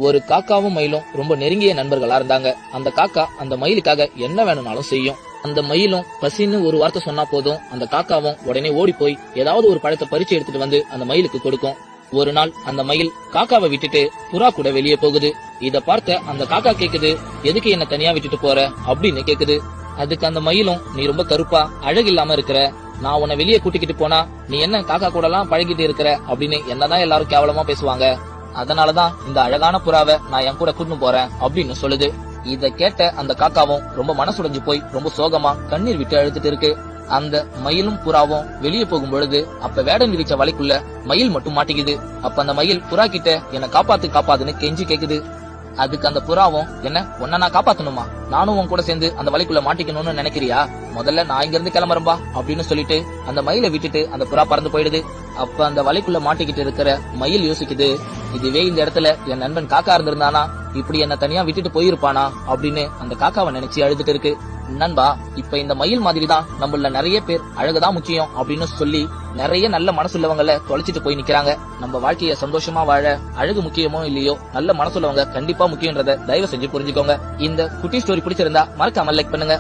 ஒரு காக்காவும் மயிலும் ரொம்ப நெருங்கிய நண்பர்களா இருந்தாங்க. அந்த காக்கா அந்த மயிலுக்காக என்ன வேணும்னாலும் செய்யும். அந்த மயிலும் பசின்னு ஒரு வார்த்தை சொன்னா போதும், அந்த காக்காவும் உடனே ஓடி போய் ஏதாவது ஒரு பழத்தை பறிச்சு எடுத்துட்டு வந்து அந்த மயிலுக்கு கொடுக்கும். ஒரு நாள் அந்த மயில் காக்காவை விட்டுட்டு புறா கூட வெளியே போகுது. இத பார்த்த அந்த காக்கா கேக்குது, எதுக்கு என்ன தனியா விட்டுட்டு போற அப்படின்னு கேக்குது. அதுக்கு அந்த மயிலும், நீ ரொம்ப கருப்பா அழகில்லாம இருக்கிற, நான் உன்னை வெளியே கூட்டிக்கிட்டு போனா நீ என்ன காக்கா கூட எல்லாம் பழகிட்டு இருக்கிற அப்படின்னு என்னதான் எல்லாரும் கேவலமா பேசுவாங்க. அதனாலதான் இந்த அழகான புறாவை நான் என் கூட கூட்டிட்டு போறேன் அப்படின்னு சொல்லுது. இத கேட்ட அந்த காக்காவும் ரொம்ப மனசுடைஞ்சு போய் ரொம்ப சோகமா கண்ணீர் விட்டு அழுதுட்டு இருக்கு. அந்த மயிலும் புறாவும் வெளியே போகும் பொழுது அப்ப வேடன் விரிச்ச வலைக்குள்ள மயில் மட்டும் மாட்டிக்குது. அப்ப அந்த மயில் புறா கிட்ட என்ன காப்பாத்துன்னு கெஞ்சி கேக்குது. அதுக்கு அந்த புறாவும், என்ன உன்ன நான் காப்பாத்தணுமா, நானும் உன் கூட சேர்ந்து அந்த வலைக்குள்ள மாட்டிக்கணும்னு நினைக்கிறியா, முதல்ல நான் இங்க இருந்து கிளம்புறேன்பா அப்படின்னு சொல்லிட்டு அந்த மயிலை விட்டுட்டு அந்த புறா பறந்து போயிடுது. அப்ப அந்த வலைக்குள்ள மாட்டிக்கிட்டு இருக்கிற மயில் யோசிக்குது, இதுவே இந்த இடத்துல என் நண்பன் காக்கா இருந்திருந்தானா இப்படி என்ன தனியா விட்டுட்டு போயிருப்பானா அப்படின்னு அந்த காக்காவை நினைச்சு அழுதுட்டு இருக்கு. நண்பா, இப்ப இந்த மயில் மாதிரி தான் நம்மள நிறைய பேர் அழகுதான் முக்கியம் அப்படின்னு சொல்லி நிறைய நல்ல மனசுள்ளவங்கள தொலைச்சிட்டு போய் நிக்கிறாங்க. நம்ம வாழ்க்கைய சந்தோஷமா வாழ அழகு முக்கியமோ இல்லையோ, நல்ல மனசுள்ளவங்க கண்டிப்பா முக்கியன்றத தயவு செஞ்சு புரிஞ்சுக்கோங்க. இந்த குட்டி ஸ்டோரி பிடிச்சிருந்தா மறக்காம லைக் பண்ணுங்க.